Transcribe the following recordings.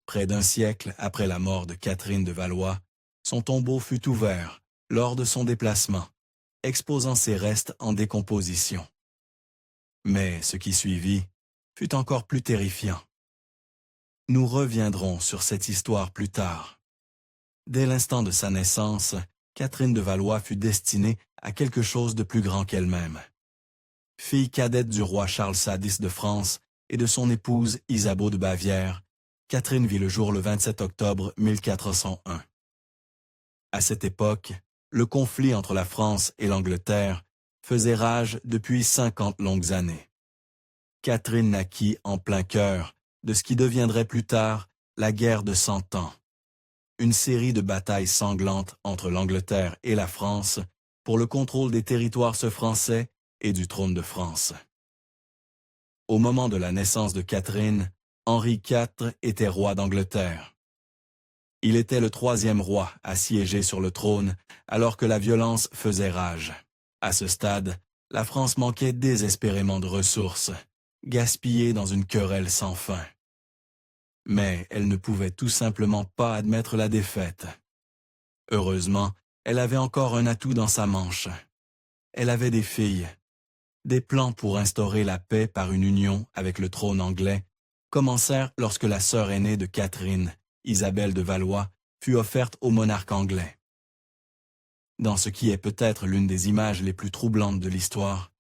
Près d'un siècle après la mort de Catherine de Valois, son tombeau fut ouvert lors de son déplacement, exposant ses restes en décomposition. Mais ce qui suivit fut encore plus terrifiant. Nous reviendrons sur cette histoire plus tard. Dès l'instant de sa naissance, Catherine de Valois fut destinée à quelque chose de plus grand qu'elle-même. Fille cadette du roi Charles X de France et de son épouse Isabeau de Bavière, Catherine vit le jour le 27 octobre 1401. À cette époque, le conflit entre la France et l'Angleterre faisait rage depuis 50 longues années. Catherine naquit en plein cœur de ce qui deviendrait plus tard la guerre de 100 ans, une série de batailles sanglantes entre l'Angleterre et la France pour le contrôle des territoires français et du trône de France. Au moment de la naissance de Catherine, Henri IV était roi d'Angleterre. Il était le troisième roi à siéger sur le trône alors que la violence faisait rage. À ce stade, la France manquait désespérément de ressources, gaspillées dans une querelle sans fin. Mais elle ne pouvait tout simplement pas admettre la défaite. Heureusement, elle avait encore un atout dans sa manche. Elle avait des filles. Des plans pour instaurer la paix par une union avec le trône anglais commencèrent lorsque la sœur aînée de Catherine, Isabelle de Valois, fut offerte au monarque anglais. Dans ce qui est peut-être l'une des images les plus troublantes de l'histoire,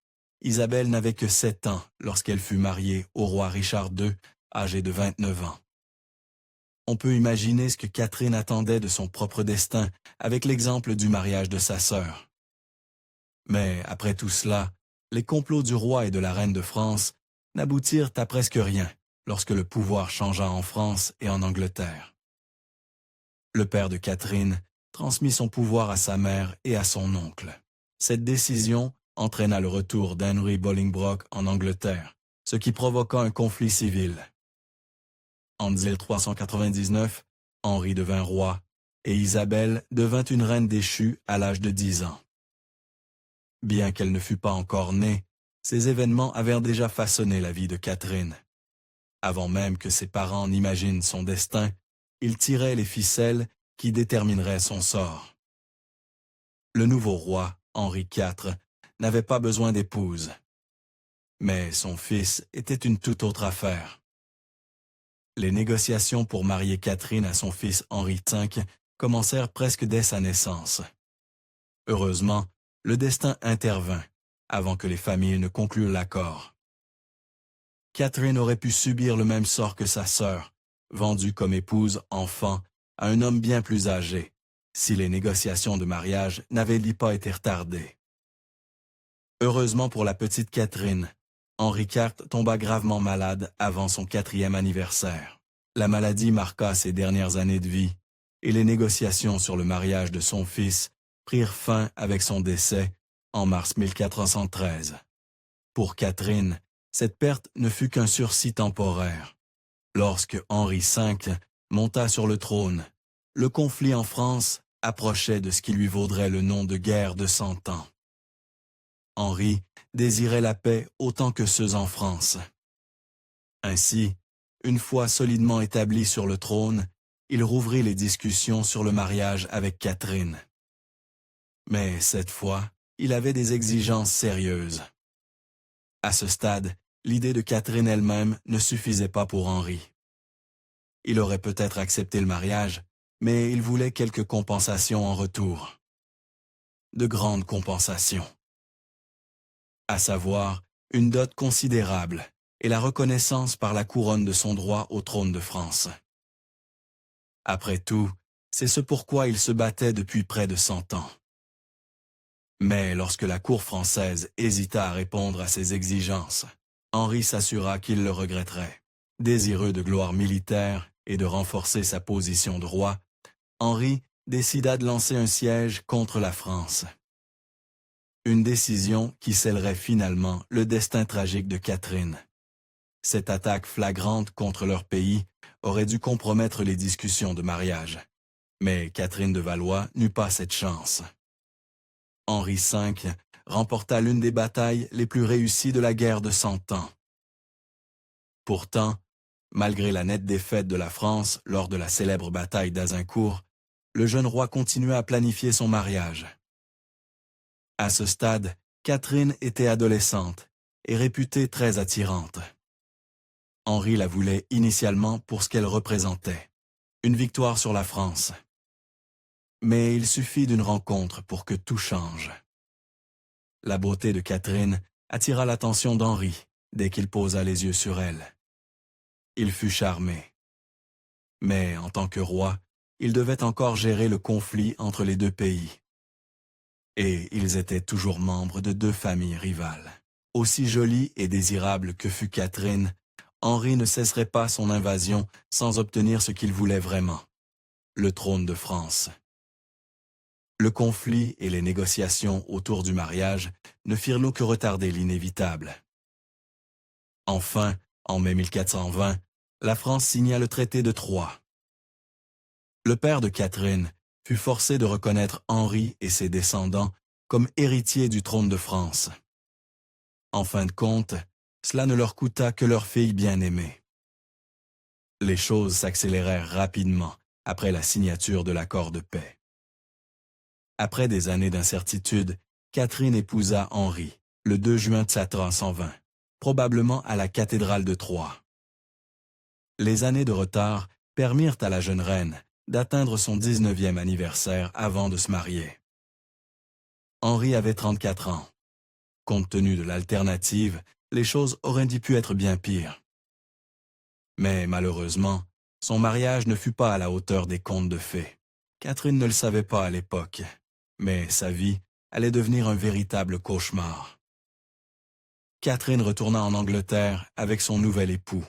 Isabelle n'avait que 7 ans lorsqu'elle fut mariée au roi Richard II, âgé de 29 ans. On peut imaginer ce que Catherine attendait de son propre destin avec l'exemple du mariage de sa sœur. Mais après tout cela, les complots du roi et de la reine de France n'aboutirent à presque rien lorsque le pouvoir changea en France et en Angleterre. Le père de Catherine transmit son pouvoir à sa mère et à son oncle. Cette décision entraîna le retour d'Henry Bolingbroke en Angleterre, ce qui provoqua un conflit civil. En 1399, Henri devint roi et Isabelle devint une reine déchue à l'âge de 10 ans. Bien qu'elle ne fût pas encore née, ces événements avaient déjà façonné la vie de Catherine. Avant même que ses parents n'imaginent son destin, ils tiraient les ficelles qui détermineraient son sort. Le nouveau roi, Henri IV, n'avait pas besoin d'épouse. Mais son fils était une toute autre affaire. Les négociations pour marier Catherine à son fils Henri V commencèrent presque dès sa naissance. Heureusement, le destin intervint avant que les familles ne concluent l'accord. Catherine aurait pu subir le même sort que sa sœur, vendue comme épouse enfant à un homme bien plus âgé, si les négociations de mariage n'avaient pas été retardées. Heureusement pour la petite Catherine, Henri IV tomba gravement malade avant son 4e anniversaire. La maladie marqua ses dernières années de vie, et les négociations sur le mariage de son fils prirent fin avec son décès en mars 1413. Pour Catherine, cette perte ne fut qu'un sursis temporaire. Lorsque Henri V monta sur le trône, le conflit en France approchait de ce qui lui vaudrait le nom de guerre de 100 ans. Henri désirait la paix autant que ceux en France. Ainsi, une fois solidement établi sur le trône, il rouvrit les discussions sur le mariage avec Catherine. Mais cette fois, il avait des exigences sérieuses. À ce stade, l'idée de Catherine elle-même ne suffisait pas pour Henri. Il aurait peut-être accepté le mariage, mais il voulait quelques compensations en retour. De grandes compensations. À savoir, une dot considérable et la reconnaissance par la couronne de son droit au trône de France. Après tout, c'est ce pourquoi il se battait depuis près de 100 ans. Mais lorsque la cour française hésita à répondre à ses exigences, Henri s'assura qu'il le regretterait. Désireux de gloire militaire et de renforcer sa position de roi, Henri décida de lancer un siège contre la France. Une décision qui scellerait finalement le destin tragique de Catherine. Cette attaque flagrante contre leur pays aurait dû compromettre les discussions de mariage. Mais Catherine de Valois n'eut pas cette chance. Henri V remporta l'une des batailles les plus réussies de la guerre de 100 ans. Pourtant, Malgré la nette défaite de la France lors de la célèbre bataille d'Azincourt, le jeune roi continuait à planifier son mariage. À ce stade, Catherine était adolescente et réputée très attirante. Henri la voulait initialement pour ce qu'elle représentait, une victoire sur la France. Mais il suffit d'une rencontre pour que tout change. La beauté de Catherine attira l'attention d'Henri dès qu'il posa les yeux sur elle. Il fut charmé. Mais en tant que roi, il devait encore gérer le conflit entre les deux pays. Et ils étaient toujours membres de deux familles rivales. Aussi jolie et désirable que fût Catherine, Henri ne cesserait pas son invasion sans obtenir ce qu'il voulait vraiment, le trône de France. Le conflit et les négociations autour du mariage ne firent l'eau que retarder l'inévitable. Enfin, en mai 1420, la France signa le traité de Troyes. Le père de Catherine fut forcé de reconnaître Henri et ses descendants comme héritiers du trône de France. En fin de compte, cela ne leur coûta que leur fille bien-aimée. Les choses s'accélérèrent rapidement après la signature de l'accord de paix. Après des années d'incertitude, Catherine épousa Henri, le 2 juin 1420, probablement à la cathédrale de Troyes. Les années de retard permirent à la jeune reine d'atteindre son 19e anniversaire avant de se marier. Henri avait 34 ans. Compte tenu de l'alternative, les choses auraient dû pu être bien pires. Mais malheureusement, son mariage ne fut pas à la hauteur des contes de fées. Catherine ne le savait pas à l'époque, mais sa vie allait devenir un véritable cauchemar. Catherine retourna en Angleterre avec son nouvel époux,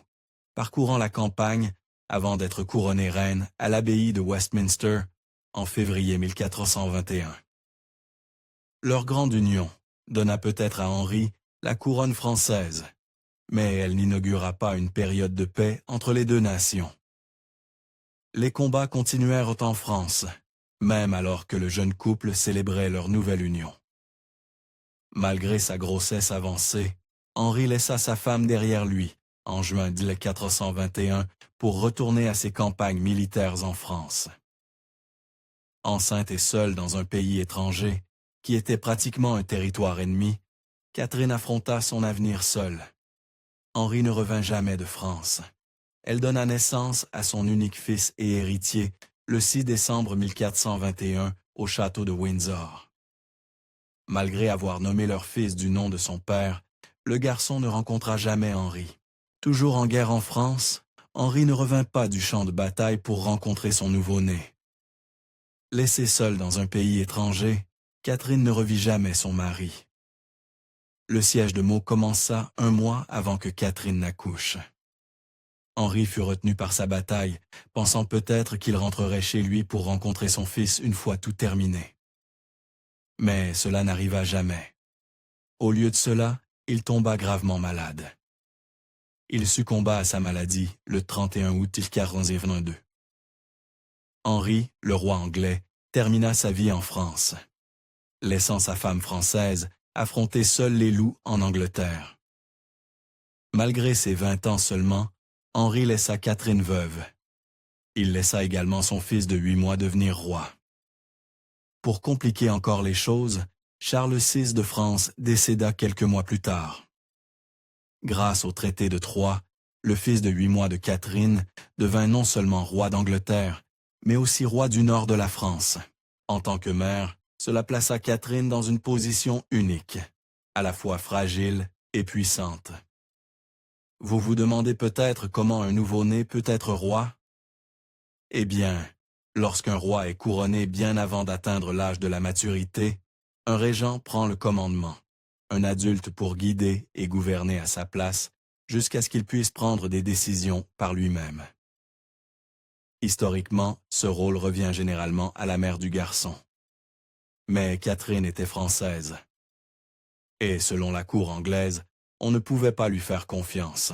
parcourant la campagne avant d'être couronnée reine à l'abbaye de Westminster en février 1421. Leur grande union donna peut-être à Henri la couronne française, mais elle n'inaugura pas une période de paix entre les deux nations. Les combats continuèrent en France, même alors que le jeune couple célébrait leur nouvelle union. Malgré sa grossesse avancée, Henri laissa sa femme derrière lui en juin 1421 pour retourner à ses campagnes militaires en France. Enceinte et seule dans un pays étranger, qui était pratiquement un territoire ennemi, Catherine affronta son avenir seule. Henri ne revint jamais de France. Elle donna naissance à son unique fils et héritier le 6 décembre 1421 au château de Windsor. Malgré avoir nommé leur fils du nom de son père, le garçon ne rencontra jamais Henri. Toujours en guerre en France, Henri ne revint pas du champ de bataille pour rencontrer son nouveau-né. Laissée seule dans un pays étranger, Catherine ne revit jamais son mari. Le siège de Meaux commença un mois avant que Catherine n'accouche. Henri fut retenu par sa bataille, pensant peut-être qu'il rentrerait chez lui pour rencontrer son fils une fois tout terminé. Mais cela n'arriva jamais. Au lieu de cela, il tomba gravement malade. Il succomba à sa maladie le 31 août 1422. Henri, le roi anglais, termina sa vie en France, laissant sa femme française affronter seul les loups en Angleterre. Malgré ses 20 ans seulement, Henri laissa Catherine veuve. Il laissa également son fils de 8 mois devenir roi. Pour compliquer encore les choses, Charles VI de France décéda quelques mois plus tard. Grâce au traité de Troyes, le fils de 8 mois de Catherine devint non seulement roi d'Angleterre, mais aussi roi du nord de la France. En tant que mère, cela plaça Catherine dans une position unique, à la fois fragile et puissante. Vous vous demandez peut-être comment un nouveau-né peut être roi? Eh bien, lorsqu'un roi est couronné bien avant d'atteindre l'âge de la maturité, un régent prend le commandement, un adulte pour guider et gouverner à sa place, jusqu'à ce qu'il puisse prendre des décisions par lui-même. Historiquement, ce rôle revient généralement à la mère du garçon. Mais Catherine était française. Et selon la cour anglaise, on ne pouvait pas lui faire confiance.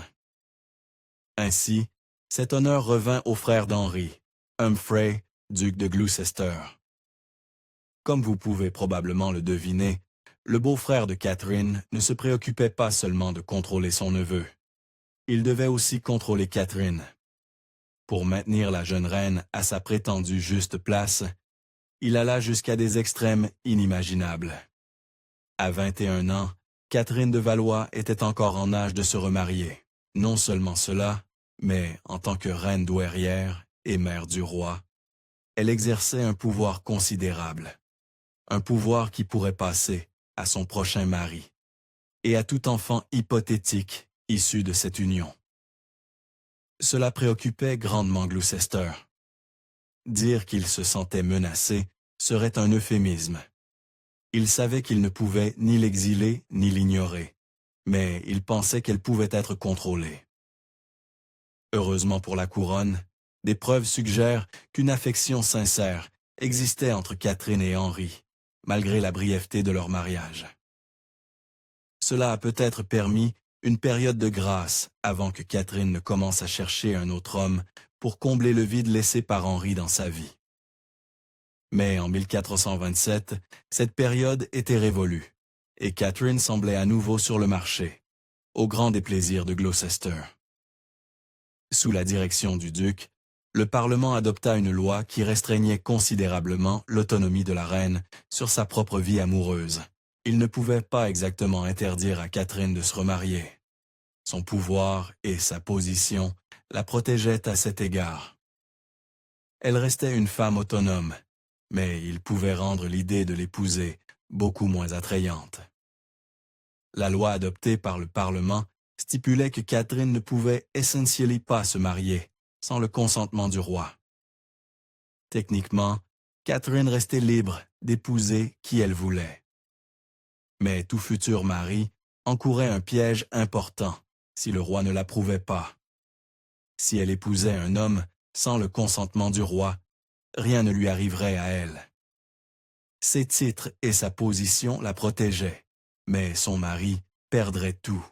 Ainsi, cet honneur revint au frère d'Henri, Humphrey, duc de Gloucester. Comme vous pouvez probablement le deviner, le beau-frère de Catherine ne se préoccupait pas seulement de contrôler son neveu. il devait aussi contrôler Catherine. Pour maintenir la jeune reine à sa prétendue juste place, il alla jusqu'à des extrêmes inimaginables. À 21 ans, Catherine de Valois était encore en âge de se remarier. Non seulement cela, mais en tant que reine douairière et mère du roi, elle exerçait un pouvoir considérable. Un pouvoir qui pourrait passer à son prochain mari et à tout enfant hypothétique issu de cette union. Cela préoccupait grandement Gloucester. Dire qu'il se sentait menacé serait un euphémisme. Il savait qu'il ne pouvait ni l'exiler ni l'ignorer, mais il pensait qu'elle pouvait être contrôlée. Heureusement pour la couronne, des preuves suggèrent qu'une affection sincère existait entre Catherine et Henri, malgré la brièveté de leur mariage. Cela a peut-être permis une période de grâce avant que Catherine ne commence à chercher un autre homme pour combler le vide laissé par Henri dans sa vie. Mais en 1427, cette période était révolue, et Catherine semblait à nouveau sur le marché, au grand déplaisir de Gloucester. Sous la direction du duc, le Parlement adopta une loi qui restreignait considérablement l'autonomie de la reine sur sa propre vie amoureuse. Il ne pouvait pas exactement interdire à Catherine de se remarier. Son pouvoir et sa position la protégeaient à cet égard. Elle restait une femme autonome, mais il pouvait rendre l'idée de l'épouser beaucoup moins attrayante. La loi adoptée par le Parlement stipulait que Catherine ne pouvait essentiellement pas se marier sans le consentement du roi. Techniquement, Catherine restait libre d'épouser qui elle voulait. Mais tout futur mari encourait un piège important si le roi ne l'approuvait pas. Si elle épousait un homme sans le consentement du roi, rien ne lui arriverait à elle. Ses titres et sa position la protégeaient, mais son mari perdrait tout.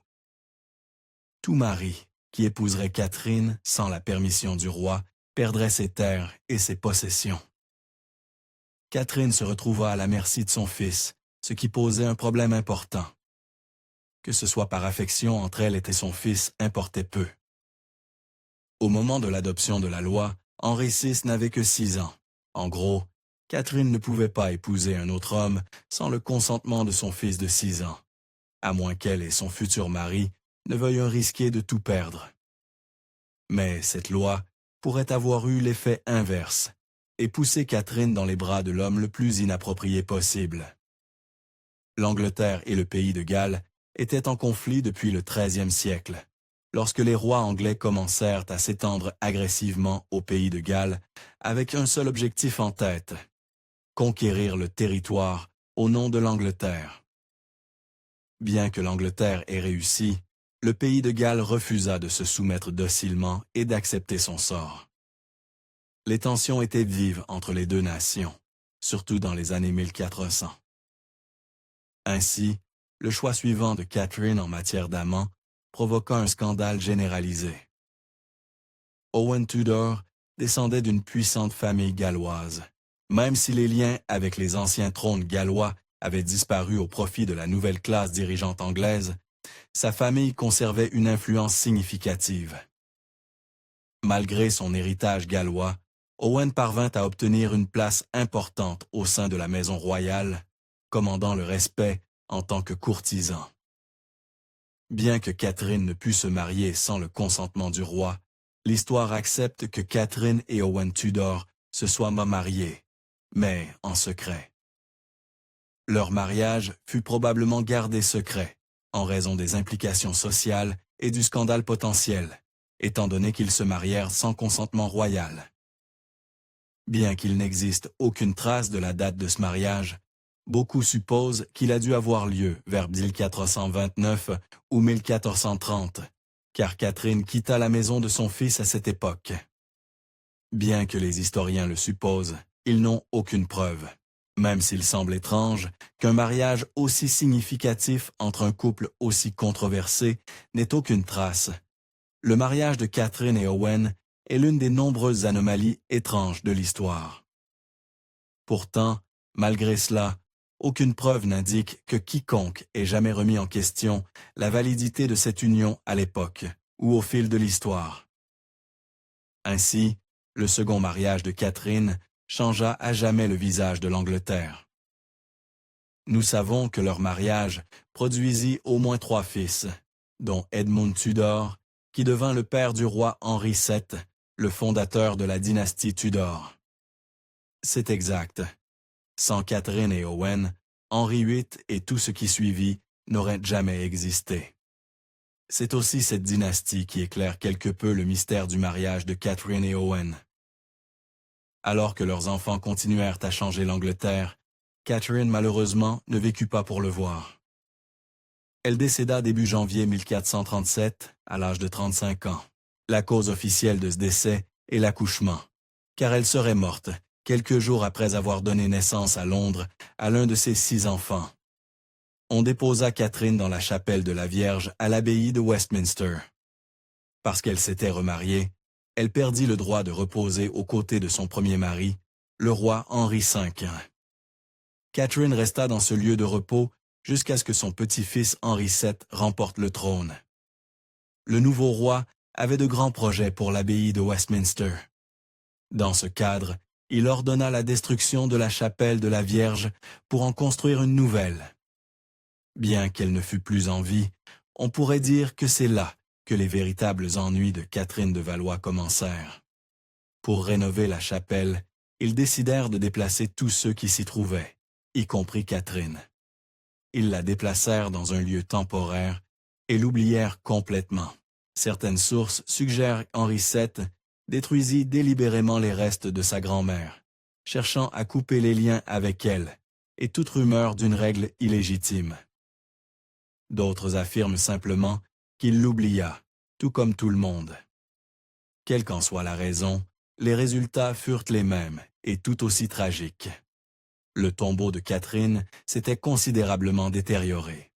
Tout mari qui épouserait Catherine sans la permission du roi perdrait ses terres et ses possessions. Catherine se retrouva à la merci de son fils, ce qui posait un problème important. Que ce soit par affection entre elle et son fils importait peu. Au moment de l'adoption de la loi, Henri VI n'avait que 6 ans. En gros, Catherine ne pouvait pas épouser un autre homme sans le consentement de son fils de 6 ans, à moins qu'elle et son futur mari ne veuillent risquer de tout perdre. Mais cette loi pourrait avoir eu l'effet inverse et pousser Catherine dans les bras de l'homme le plus inapproprié possible. L'Angleterre et le pays de Galles étaient en conflit depuis le XIIIe siècle, lorsque les rois anglais commencèrent à s'étendre agressivement au pays de Galles avec un seul objectif en tête: conquérir le territoire au nom de l'Angleterre. Bien que l'Angleterre ait réussi, le pays de Galles refusa de se soumettre docilement et d'accepter son sort. Les tensions étaient vives entre les deux nations, surtout dans les années 1400. Ainsi, le choix suivant de Catherine en matière d'amant provoqua un scandale généralisé. Owen Tudor descendait d'une puissante famille galloise. Même si les liens avec les anciens trônes gallois avaient disparu au profit de la nouvelle classe dirigeante anglaise, sa famille conservait une influence significative. Malgré son héritage gallois, Owen parvint à obtenir une place importante au sein de la maison royale, commandant le respect en tant que courtisan. Bien que Catherine ne pût se marier sans le consentement du roi, l'histoire accepte que Catherine et Owen Tudor se soient mariés, mais en secret. Leur mariage fut probablement gardé secret, en raison des implications sociales et du scandale potentiel, étant donné qu'ils se marièrent sans consentement royal. Bien qu'il n'existe aucune trace de la date de ce mariage, beaucoup supposent qu'il a dû avoir lieu vers 1429 ou 1430, car Catherine quitta la maison de son fils à cette époque. Bien que les historiens le supposent, ils n'ont aucune preuve, même s'il semble étrange qu'un mariage aussi significatif entre un couple aussi controversé n'ait aucune trace. Le mariage de Catherine et Owen est l'une des nombreuses anomalies étranges de l'histoire. Pourtant, malgré cela, aucune preuve n'indique que quiconque ait jamais remis en question la validité de cette union à l'époque, ou au fil de l'histoire. Ainsi, le second mariage de Catherine changea à jamais le visage de l'Angleterre. Nous savons que leur mariage produisit au moins 3 fils, dont Edmund Tudor, qui devint le père du roi Henri VII, le fondateur de la dynastie Tudor. C'est exact. Sans Catherine et Owen, Henri VIII et tout ce qui suivit n'auraient jamais existé. C'est aussi cette dynastie qui éclaire quelque peu le mystère du mariage de Catherine et Owen. Alors que leurs enfants continuèrent à changer l'Angleterre, Catherine malheureusement ne vécut pas pour le voir. Elle décéda début janvier 1437, à l'âge de 35 ans. La cause officielle de ce décès est l'accouchement, car elle serait morte quelques jours après avoir donné naissance à Londres à l'un de ses 6 enfants. On déposa Catherine dans la chapelle de la Vierge à l'abbaye de Westminster. Parce qu'elle s'était remariée, elle perdit le droit de reposer aux côtés de son premier mari, le roi Henri V. Catherine resta dans ce lieu de repos jusqu'à ce que son petit-fils Henri VII remporte le trône. Le nouveau roi avait de grands projets pour l'abbaye de Westminster. Dans ce cadre, il ordonna la destruction de la chapelle de la Vierge pour en construire une nouvelle. Bien qu'elle ne fût plus en vie, on pourrait dire que c'est là que les véritables ennuis de Catherine de Valois commencèrent. Pour rénover la chapelle, ils décidèrent de déplacer tous ceux qui s'y trouvaient, y compris Catherine. Ils la déplacèrent dans un lieu temporaire et l'oublièrent complètement. Certaines sources suggèrent qu'Henri VII détruisit délibérément les restes de sa grand-mère, cherchant à couper les liens avec elle, et toute rumeur d'une règle illégitime. D'autres affirment simplement qu'il l'oublia, tout comme tout le monde. Quelle qu'en soit la raison, les résultats furent les mêmes et tout aussi tragiques. Le tombeau de Catherine s'était considérablement détérioré.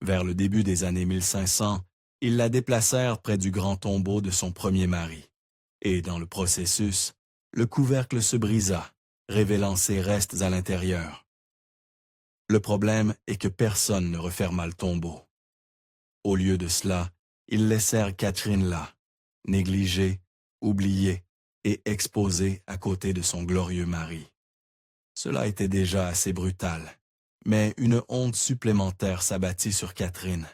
Vers le début des années 1500, ils la déplacèrent près du grand tombeau de son premier mari. Et dans le processus, le couvercle se brisa, révélant ses restes à l'intérieur. Le problème est que personne ne referma le tombeau. Au lieu de cela, ils laissèrent Catherine là, négligée, oubliée et exposée à côté de son glorieux mari. Cela était déjà assez brutal, mais une honte supplémentaire s'abattit sur Catherine.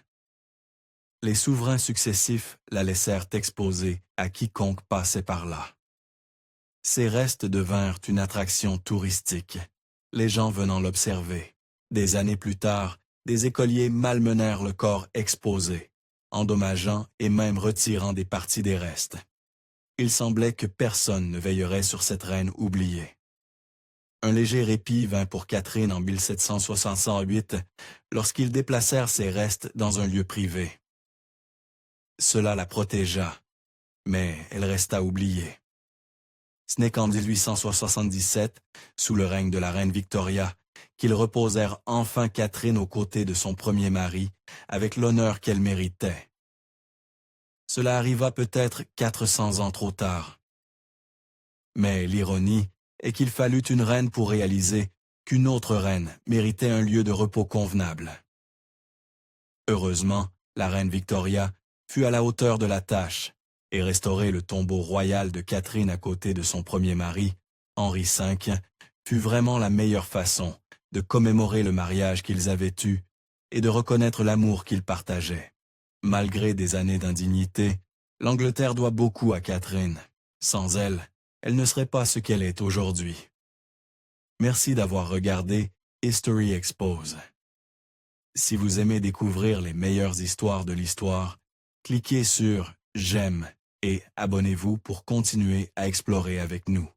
Les souverains successifs la laissèrent exposée à quiconque passait par là. Ses restes devinrent une attraction touristique, les gens venant l'observer. Des années plus tard, des écoliers malmenèrent le corps exposé, endommageant et même retirant des parties des restes. Il semblait que personne ne veillerait sur cette reine oubliée. Un léger répit vint pour Catherine en 1768 lorsqu'ils déplacèrent ses restes dans un lieu privé. Cela la protégea, mais elle resta oubliée. Ce n'est qu'en 1877, sous le règne de la reine Victoria, qu'ils reposèrent enfin Catherine aux côtés de son premier mari, avec l'honneur qu'elle méritait. Cela arriva peut-être 400 ans trop tard. Mais l'ironie est qu'il fallut une reine pour réaliser qu'une autre reine méritait un lieu de repos convenable. Heureusement, la reine Victoria fut à la hauteur de la tâche, et restaurer le tombeau royal de Catherine à côté de son premier mari, Henri V, fut vraiment la meilleure façon de commémorer le mariage qu'ils avaient eu et de reconnaître l'amour qu'ils partageaient. Malgré des années d'indignité, l'Angleterre doit beaucoup à Catherine. Sans elle, elle ne serait pas ce qu'elle est aujourd'hui. Merci d'avoir regardé History Expose. Si vous aimez découvrir les meilleures histoires de l'histoire, cliquez sur « J'aime » et abonnez-vous pour continuer à explorer avec nous.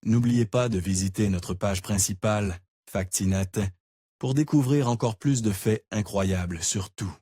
N'oubliez pas de visiter notre page principale, Factinet, pour découvrir encore plus de faits incroyables sur tout.